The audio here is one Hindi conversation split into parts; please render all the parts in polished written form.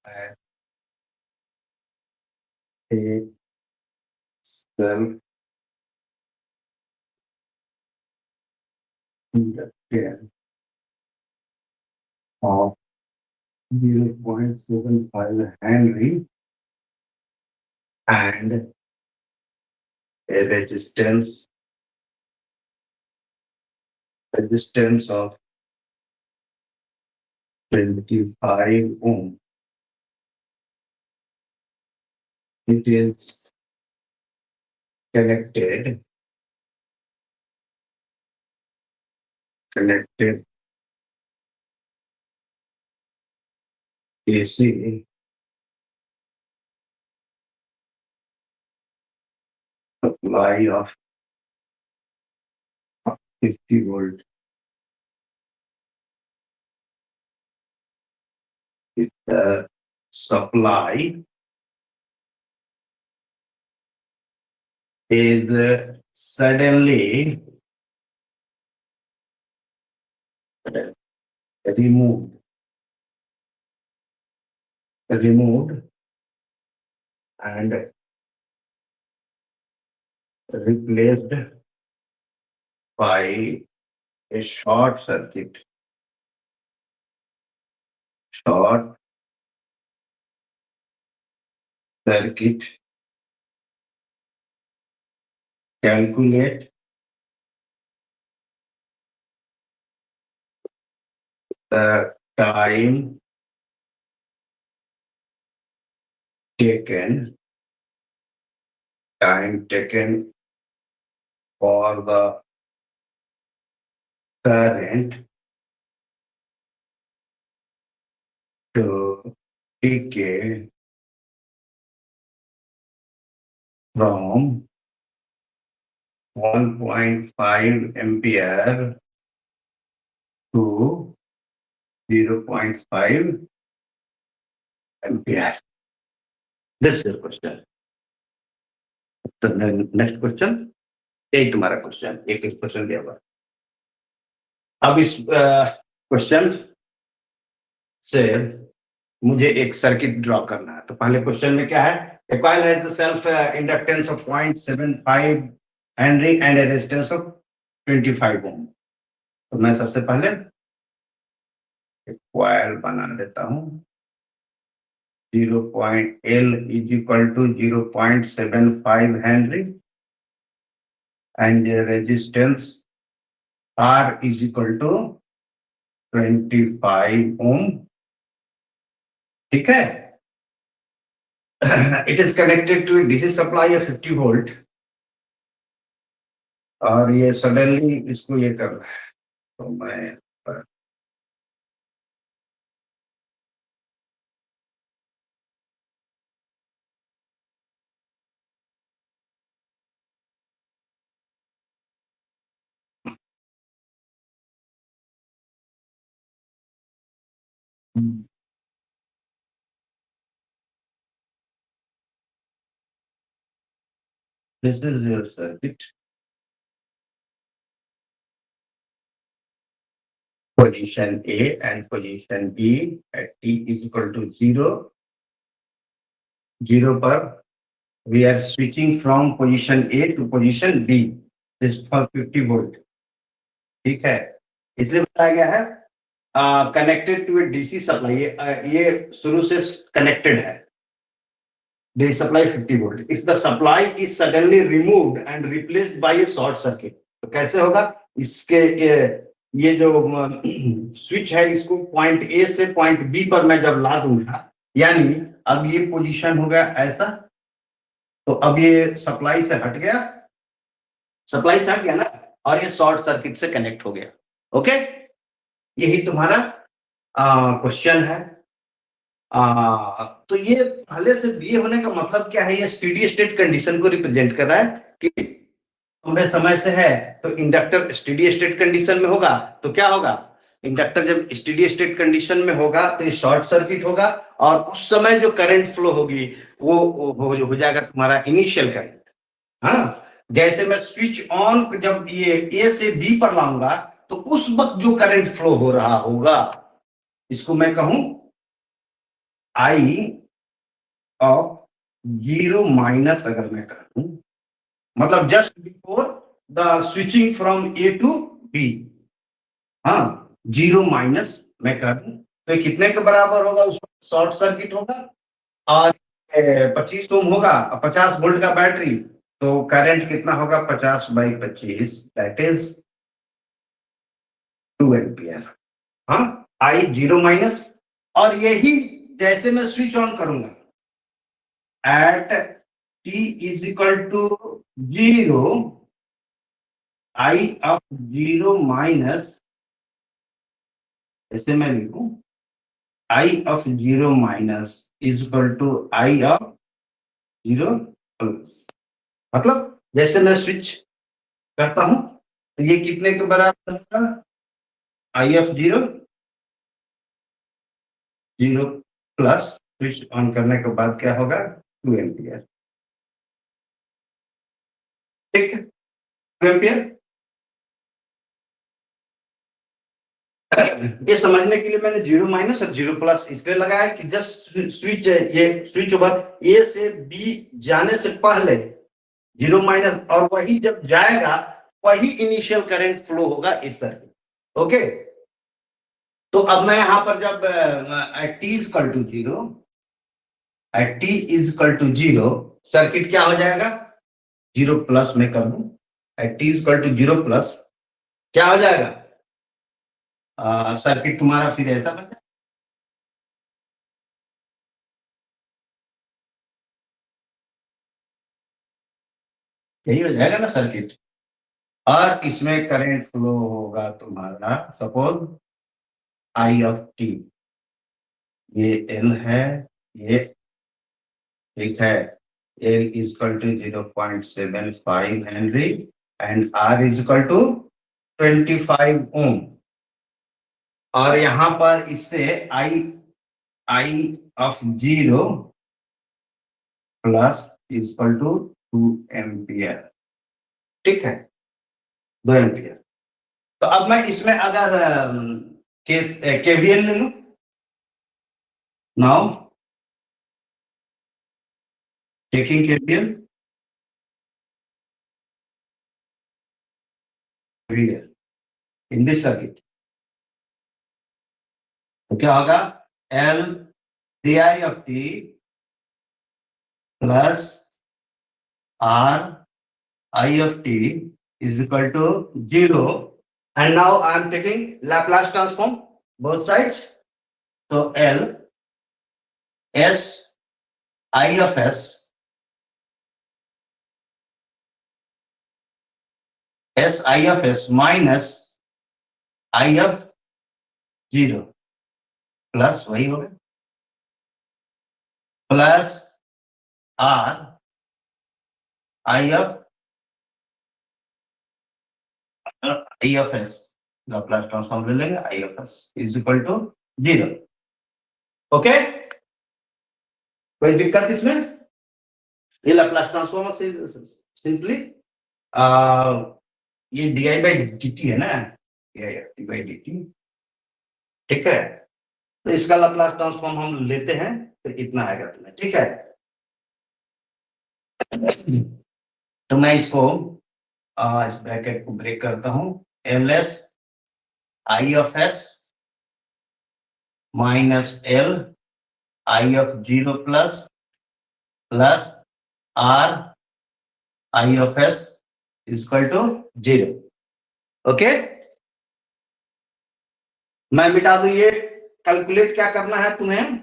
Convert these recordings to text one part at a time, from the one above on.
at a self inductance of 0.75 Henry and a resistance of 25 ohm. It is connected AC supply of 50 volt. If the supply is suddenly removed and replaced by a short circuit calculate the time taken for the current to decay from 1.5 ampere to 0.5 ampere. This is your question. तो नेक्स्ट क्वेश्चन, यही तुम्हारा क्वेश्चन, एक क्वेश्चन दिया हुआ। अब इस क्वेश्चन से मुझे एक सर्किट ड्रॉ करना है। तो पहले क्वेश्चन में क्या है, a coil has a self inductance of 0.75 henry and a resistance of 25 ohm। तो मैं सबसे पहले एक कॉइल बना देता हूं। 0.L is equal to 0.75 Henry and the resistance R is equal to 25 ohm। ठीक है। It is connected to a DC supply of 50 volt और ये सडनली इसको ये कर रहा है। तो मैं this is your circuit, position A and position B at T is equal to 0 पर we are switching from position A to position B, this for 50 volt। ठीक है, इसलिए बताया गया है connected to a DC supply. ये शुरू से कनेक्टेड है, DC supply 50 volt। If the supply is suddenly removed and replaced by a short circuit, तो कैसे होगा? इसके ये जो स्विच है इसको पॉइंट ए से पॉइंट बी पर मैं जब ला दूंगा, यानी अब ये पोजीशन हो गया ऐसा, तो अब ये सप्लाई से हट गया ना, और ये शॉर्ट सर्किट से कनेक्ट हो गया। ओके, यही तुम्हारा क्वेश्चन है। तो ये पहले से दिए होने का मतलब क्या है? ये स्टेडी स्टेट कंडीशन को रिप्रेजेंट कर रहा है कि लंबे समय से है, तो इंडक्टर स्टेडी स्टेट कंडीशन में होगा तो क्या होगा? इंडक्टर जब स्टेडी स्टेट कंडीशन में होगा तो ये शॉर्ट सर्किट होगा और उस समय जो करंट फ्लो होगी वो हो जाएगा तुम्हारा इनिशियल करंट। हाँ, जैसे मैं स्विच ऑन जब ये ए से बी पर लाऊंगा तो उस वक्त जो करंट फ्लो हो रहा होगा इसको मैं कहूं आई ऑफ 0 माइनस अगर मैं करूं, मतलब just before the switching from A to B, हाँ 0 माइनस मैं करूं तो ये कितने के बराबर होगा, उसमें शॉर्ट सर्किट होगा और 25 ओम होगा, 50 वोल्ट का बैटरी, तो करंट कितना होगा, 50/25, दैट इज 2 एम्पियर। हाँ, आई 0 माइनस, और यही जैसे मैं स्विच ऑन करूंगा at T is equal to 0, I of 0 minus, ऐसे मैं लिखूं I of 0 minus is equal to I of 0 plus, मतलब जैसे मैं स्विच करता हूं तो ये कितने के बराबर होगा, आई ऑफ 0 0 प्लस, स्विच ऑन करने के बाद क्या होगा, 2 एम्पियर। ठीक है, 2 एम्पियर। ये समझने के लिए मैंने 0 माइनस और 0 प्लस इसलिए लगाया कि जस्ट स्विच, ये स्विच ओवर ए से बी जाने से पहले 0 माइनस, और वही जब जाएगा वही इनिशियल करंट फ्लो होगा इस सर्किट। ओके, तो अब मैं यहां पर जब at T is equal to 0, at T is equal to 0, circuit क्या हो जाएगा, 0 प्लस में कर दूं, at T is equal to 0 plus क्या हो जाएगा, सर्किट तुम्हारा फिर ऐसा बन, यही हो जाएगा ना सर्किट, और इसमें करंट फ्लो होगा तुम्हारा, सपोज आई ऑफ टी, ये एल है, ये ठीक है, L is equal to 0.75 henry and R is equal to 25 ohm, और यहां पर इससे I I of 0 plus is equal to 2 ampere. ठीक है, 2 एम्पियर। तो अब मैं इसमें अगर केस केवीएल ले लूं, now taking KVL in this circuit, तो क्या होगा, L D I of T plus R I of T is equal to 0, and now I am taking Laplace transform both sides, तो L S I of S I of S minus I of 0 plus वही हो गया, plus R I of S, Laplace transform ले लेंगे, I of S is equal to 0। Okay, कोई दिक्कत इसमें, ये लाप्लास ट्रांसफॉर्म से सिंपली ये D I by D T है ना, डी बाई डी टी, ठीक है, तो इसका लाप्लास ट्रांसफॉर्म हम लेते हैं तो इतना आएगा तुम्हें, ठीक है। तो मैं इसको इस ब्रैकेट को ब्रेक करता हूं, L S I of S minus L I of 0 plus plus R I of S equal to 0। Okay, मैं मिटा दूं ये, कैलकुलेट क्या करना है तुम्हें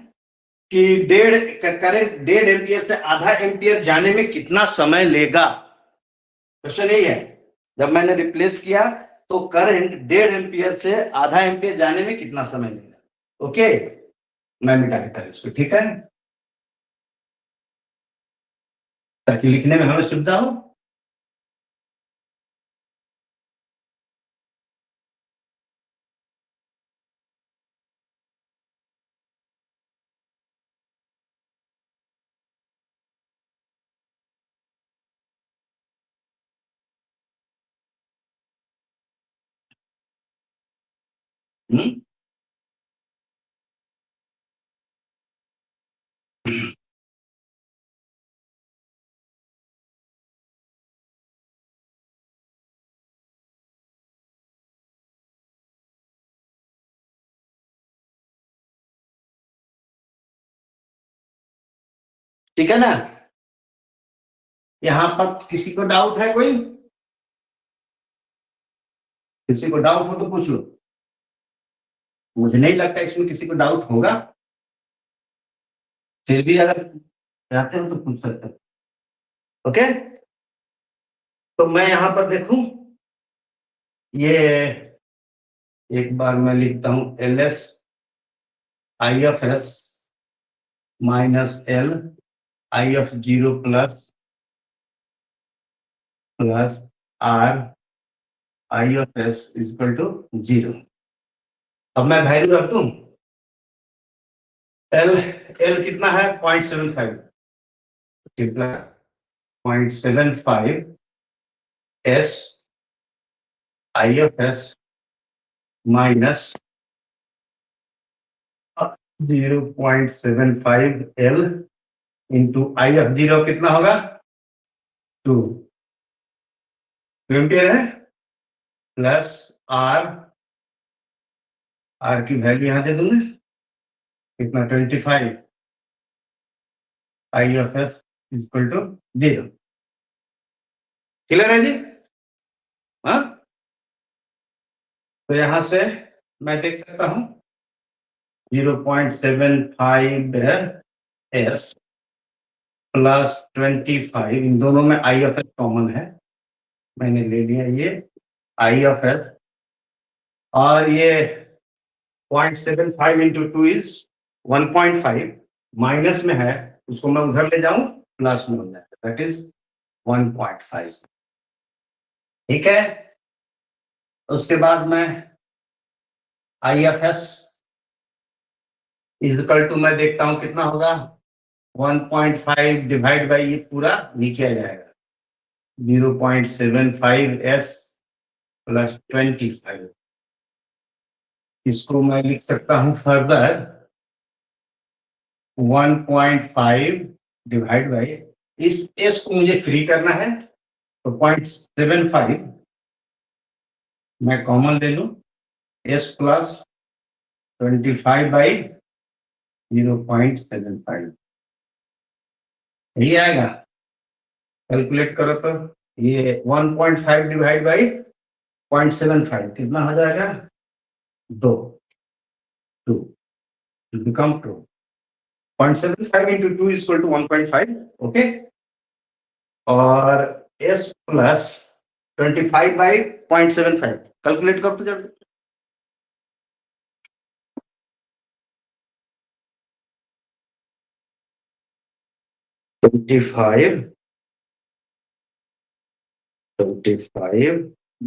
कि डेढ़ करंट 1.5 एम्पियर से आधा एम्पियर जाने में कितना समय लेगा, क्वेश्चन यही है। जब मैंने रिप्लेस किया तो करंट 1.5 एम्पियर से आधा एम्पियर जाने में कितना समय लेगा। ओके, मैं मिटा देता हूं इसको, ठीक है, ताकि लिखने में हमें सुविधा हो। ठीक है ना? यहां पर किसी को डाउट है कोई? किसी को डाउट हो तो पूछ लो। मुझे नहीं लगता इसमें किसी को डाउट होगा। फिर भी अगर चाहते हो तो पूछ सकते हो। ओके, तो मैं यहां पर देखूं, ये एक बार मैं लिखता हूं L S I F S minus L I F zero plus R I F S equal to zero. अब मैं वैल्यू रख दूं। एल एल कितना है? 0.75 0.75 S I F S minus 0.75 L into I F zero कितना होगा? 2 एम्पियर है, प्लस आर, आर की वैल्यू यहां दे दूंगा कितना? 25 I F S equal to zero. Clear है जी? हाँ, तो यहां से मैं देख सकता हूं 0.75 एस प्लस 25, इन दोनों में आई एफ एस कॉमन है, मैंने ले लिया ये आई एफ एस, और ये 0.75 इंटू टू इज 1.5, माइनस में है, उसको मैं उधर ले जाऊं प्लस में हो जाएगा, दैट इज 1.5। ठीक है, उसके बाद मैं I F S equal to मैं देखता हूं कितना होगा, 1.5 डिवाइड बाई ये पूरा नीचे आ जाएगा 0.75 एस प्लस 25। इसको मैं लिख सकता हूं फर्दर 1.5 डिवाइड बाई, इस एस को मुझे फ्री करना है तो 0.75 मैं कॉमन ले लूं, एस प्लस 25 बाई 0.75, यही आएगा। कैलकुलेट करो तो ये 1.5 डिवाइड बाई 0.75 कितना हो जाएगा? 2, 2 become 2, 0.75 into 2 equal to 1.5। Okay, और एस प्लस 25 बाई 0.75 कैलकुलेट कर तो जब 25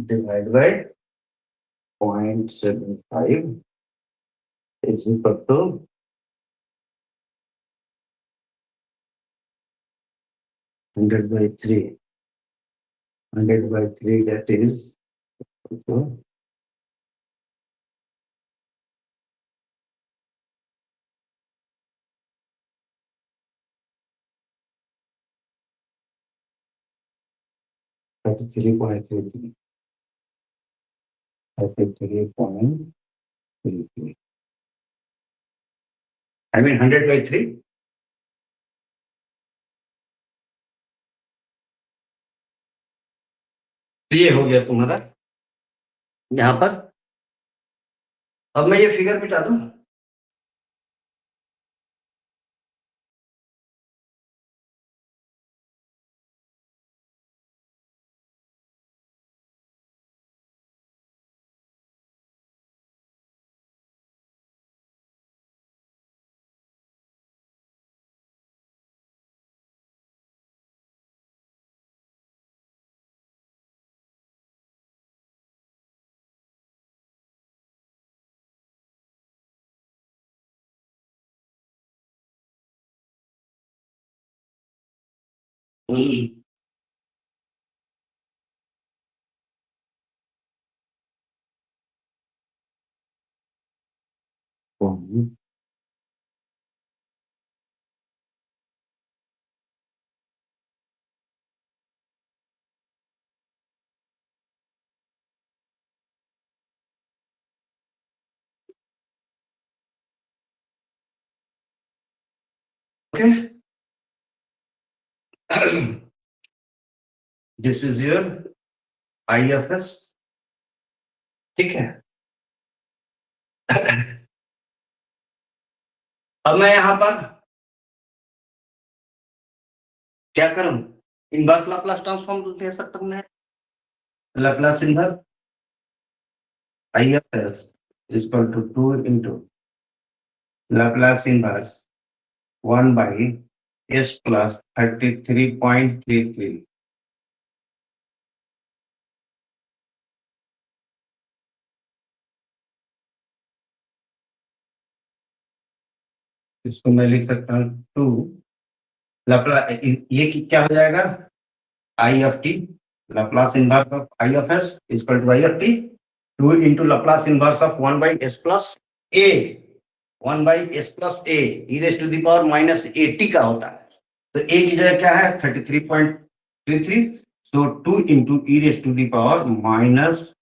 divide by 0.75 is equal to 100 by 3, 100 by 3 that is equal to 33.33, 33.33, I mean 100 by 3, ये हो गया तुम्हारा यहाँ पर। अब मैं ये फिगर मिटा दूं, okay, this is your IFS, ठीक है। अब मैं यहां पर क्या करूं, इनवर्स लाप्लास ट्रांसफॉर्म दे सकता हूं मैं, Laplace inverse IFS equal to 2 into Laplace inverse 1 by S plus 33.33। इसको मैं लिख सकता हूँ 2 लाप्लास, ये क्या हो जाएगा, I of t, Laplace inverse of I of s is equal to I of t, 2 into Laplace inverse of 1 by s plus a, 1 by s plus a e raised to the power minus a t का होता है, तो a की जगह क्या है 33.33, so 2 into e raised to the power minus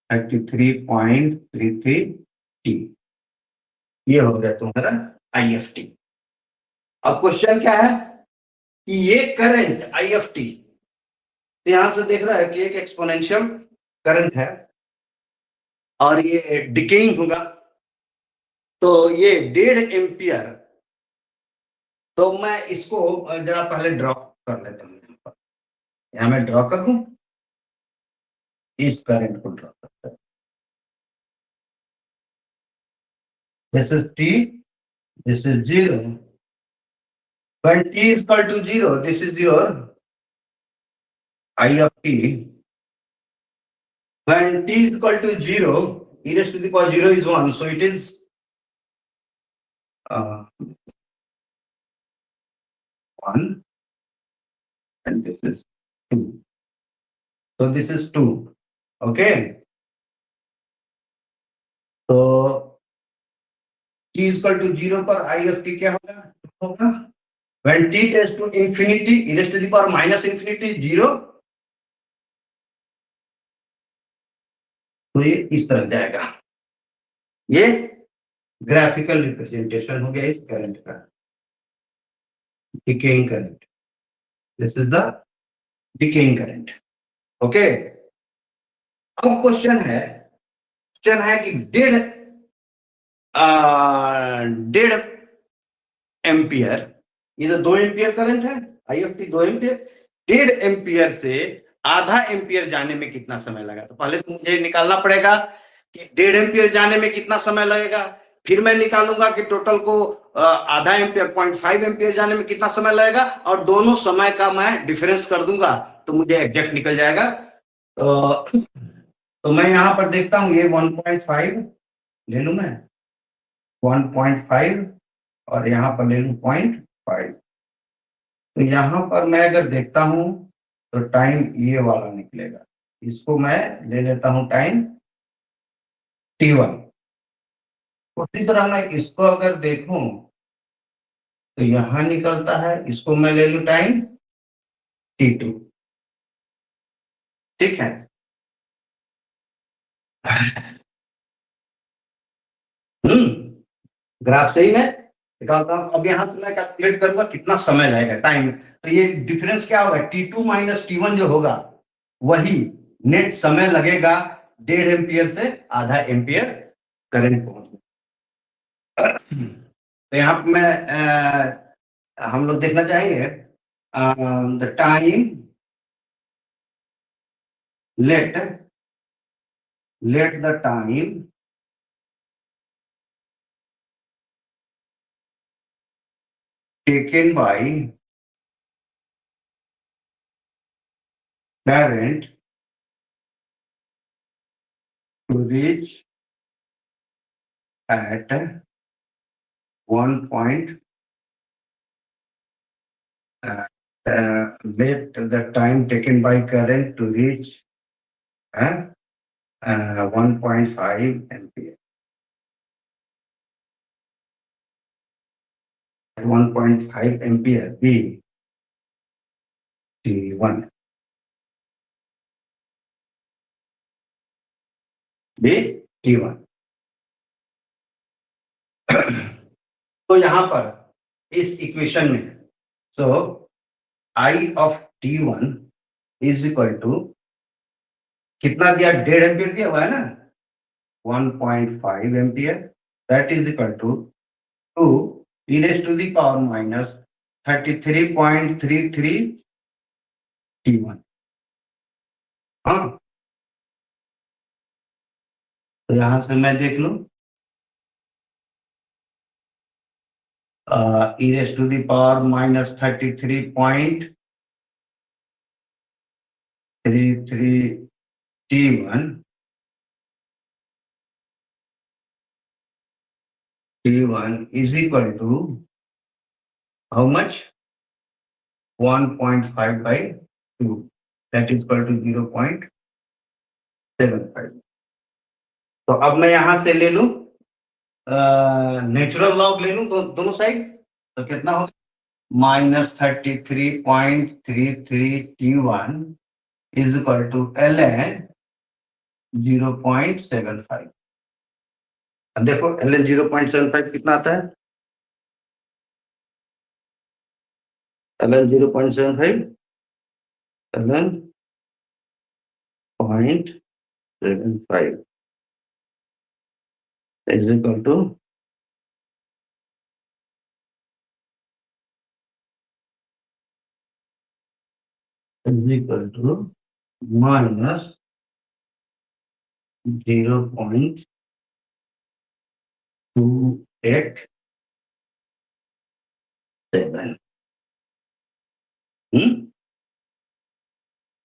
33.33 t, ये हो गया तुम्हारा I of t। अब क्वेश्चन क्या है कि ये करंट I of t, यहां से देख रहा है कि एक एक्सपोनेंशियल करंट है और ये डिकेइंग होगा, तो ये 1.5 एम्पियर, तो मैं इसको जरा पहले ड्रॉ कर लेता हूं, यहां मैं ड्रॉ कर दूं, इस करंट को ड्रॉ करता हूं, this is t, this is 0, when t is equal to 0, this is your I of t, when t is equal to 0, e raised to the power 0 is 1, so it is 1 and this is 2, so this is 2, okay, तो t is equal to 0 पर I of t क्या होगा, when t tends to infinity, e raised to the power minus infinity 0, तो ये इस तरह जाएगा, ये ग्राफिकल रिप्रेजेंटेशन हो गया इस करंट का, decaying current, this is the decaying current, okay. अब क्वेश्चन है कि 1.5 एम्पियर, ये तो 2 एम्पियर करंट है, आई ऑफ टी 2 एम्पियर, 1.5 एम्पियर से आधा एम्पियर जाने में कितना समय लगा, तो पहले तो मुझे निकालना पड़ेगा कि 1.5 एम्पियर जाने में कितना समय लगेगा, फिर मैं निकालूंगा कि टोटल को आधा एम्पियर 0.5 एम्पियर जाने में कितना समय लगेगा, और दोनों समय का मैं डिफरेंस कर दूंगा तो मुझे एग्जैक्ट निकल जाएगा। तो मैं यहां पर देखता हूं, ये 1.5 ले लू मैं, 1.5 और यहां पर ले लू 0.5, तो यहां पर मैं अगर देखता हूं तो टाइम ये वाला निकलेगा, इसको मैं ले लेता हूं टाइम t1, उसी तरह मैं इसको अगर देखूं तो यहां निकलता है, इसको मैं ले लू टाइम t2, ठीक है। ग्राफ सही में निकालता हूं, अब यहां से मैं कैलकुलेट करूंगा कितना समय लगेगा टाइम, तो ये डिफरेंस क्या होगा, t2 माइनस t1 जो होगा वही नेट समय लगेगा 1.5 एम्पियर से आधा एम्पियर करंट पहुंचने। तो यहाँ पे मैं हम लोग देखना चाहेंगे the time, let the time taken by current to reach at 1 point, let the time taken by current to reach 1.5 ampere. 1.5 ampere be T1, be T1। तो यहां पर इस इक्वेशन में, so I of T1 is equal to कितना दिया, 1.5 एम्पियर दिया हुआ है ना, 1.5 ampere, that is equal to 2 e raised to the power minus 33.33 T1। हाँ, तो यहां से मैं देख लूं, e raised to the power minus 33.33 T1 is equal to how much? 1.5 by 2, that is equal to 0.75। तो अब मैं यहां से ले लूं नेचुरल लॉग ले लूं तो दोनों साइड, तो कितना होगा, -33.33 T1 is equal to ln 0.75। अब देखो ln 0.75 कितना आता है, ln 0.75 ln 0.75 is equal to minus 0.287।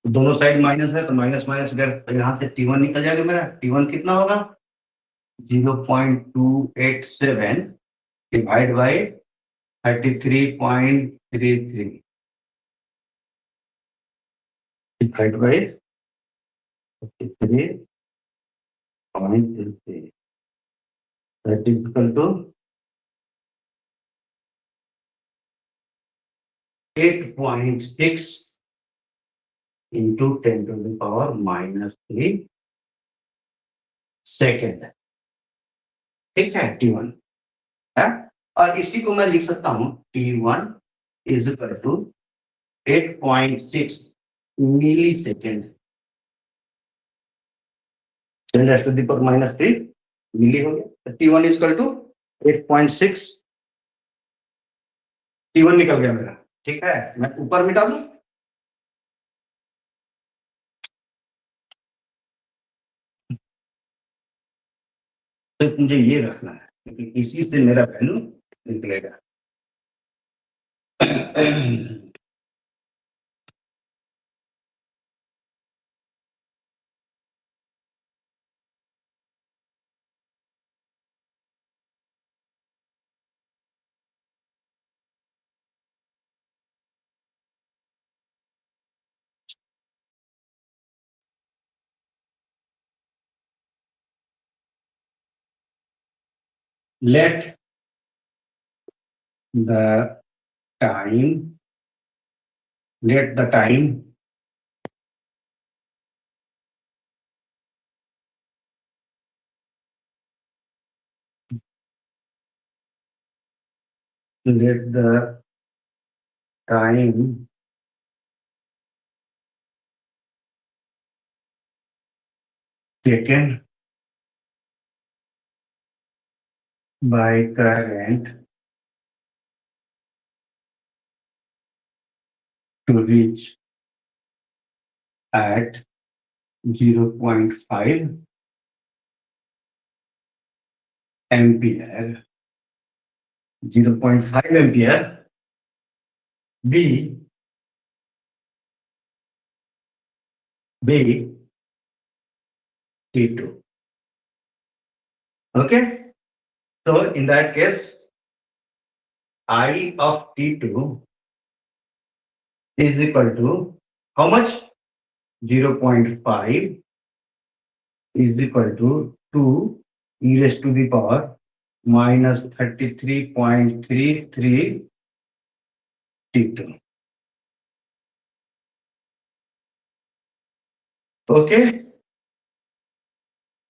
दोनों साइड माइनस है तो माइनस माइनस अगर यहाँ से T1 निकल जाएगा, मेरा T1 कितना होगा, 0.287 divide by 33.33 divide by 33.33 that is equal to 8.6 into 10 to the power minus 3 second. ठीक है, T1 है, और इसी को मैं लिख सकता हूं T1 is equal to 8.6 millisecond, 10 raised to the power minus 3 milli हो गया, तो T1 is equal to 8.6, T1 निकल गया मेरा। ठीक है, मैं ऊपर मिटा दूं, तो मुझे ये रखना है क्योंकि इसी से मेरा वैल्यू निकलेगा। let the time let the time let the time taken by current to reach at 0.5 ampere, 0.5 ampere be T2. Okay, so in that case I of T2 is equal to how much, 0.5 is equal to 2 e raised to the power minus 33.33 T2. Okay,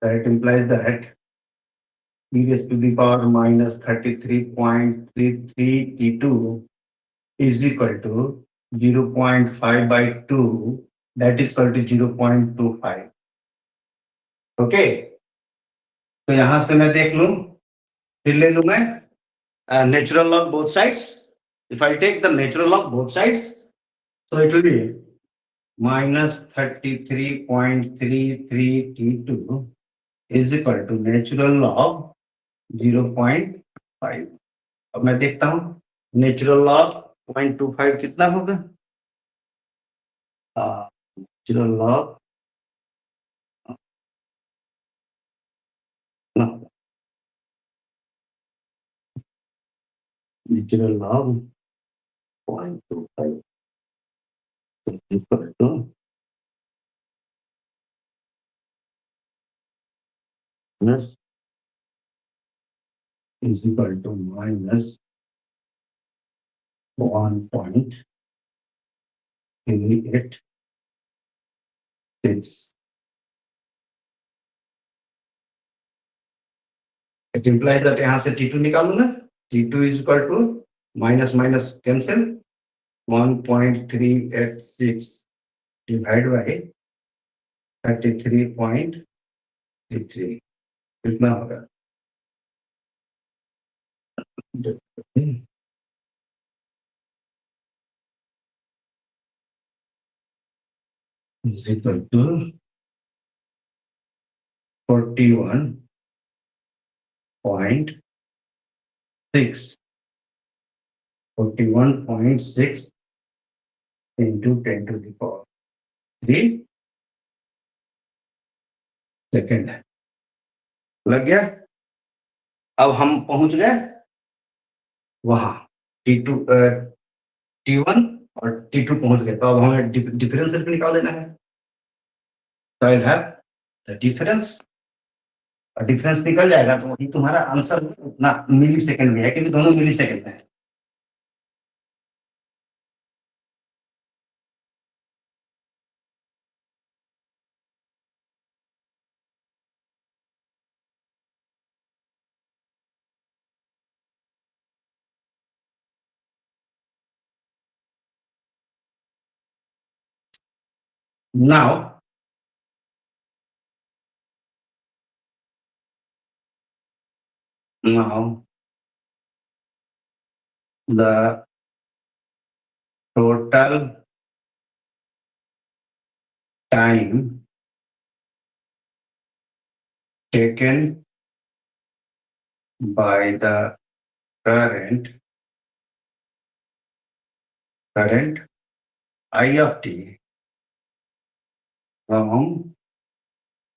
that implies that e raised to the power minus 33.33 T2 is equal to 0.5 by 2, that is equal to 0.25. Okay, तो यहां से मैं देख लूं, फिर ले लूं मैं natural log both sides. If I take the natural log both sides, so it will be minus 33.33 T2 is equal to natural log 0.5. अब मैं देखता हूं नेचुरल लॉग 0.25 कितना होगा। Natural log natural log 0.25 equal two plus is equal to minus 1.386. It implies that यहाँ से T2 निकालू ना, T2 is equal to minus minus cancel 1.386 divided by 33.33 कितना होगा? Is equal to 41.6 into 10 to the power 3 second है। लग गया? अब हम पहुंच गए वहां T2 T1 और T2 पहुंच गए, तो अब हमें डिफरेंस निकाल देना है। तो आई हैव द डिफरेंस, और डिफरेंस निकल जाएगा तो वही तुम्हारा आंसर उतना मिली सेकेंड में है, क्योंकि दोनों मिली सेकेंड में है। Now, the total time taken by the current I of t from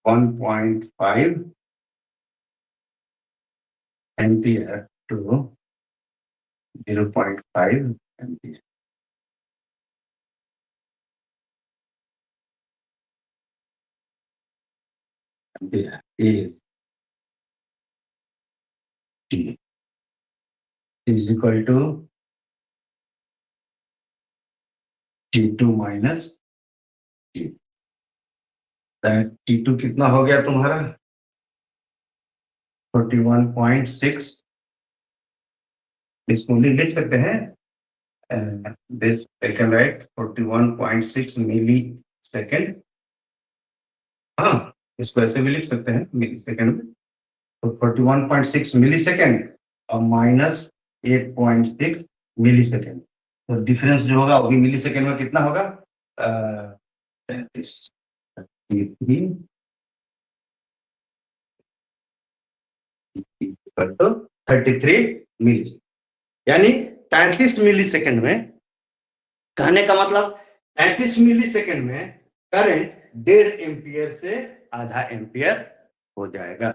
1.5 ampere to 0.5 ampere. Ampere is t is equal to T2 minus T. T2 कितना हो गया तुम्हारा? 41.6, इसको लिख सकते हैं this I can write 41.6 millisecond. हाँ, इसको ऐसे भी लिख सकते हैं मिली सेकेंड में, तो 41.6 मिली सेकेंड और माइनस 8.6 मिली सेकेंड, तो डिफरेंस जो होगा वो भी मिली सेकेंड में कितना होगा? 33 मिली, यानी 33 मिली सेकेंड में, कहने का मतलब 33 मिली सेकेंड में करंट 1.5 एम्पियर से आधा एम्पियर हो जाएगा।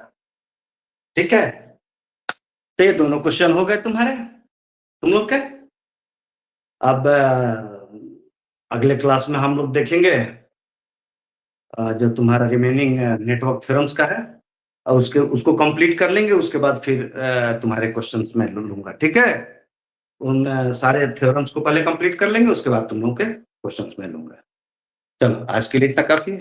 ठीक है, तो ये दोनों क्वेश्चन हो गए तुम्हारे, तुम लोग के। अब अगले क्लास में हम लोग देखेंगे जो तुम्हारा रिमेनिंग नेटवर्क थ्योरम्स का है, और उसको कंप्लीट कर लेंगे, उसके बाद फिर तुम्हारे क्वेश्चंस में लूंगा। ठीक है, उन सारे थ्योरम्स को पहले कंप्लीट कर लेंगे, उसके बाद तुम लोग के क्वेश्चंस में लूंगा। चलो, आज के लिए इतना काफी है।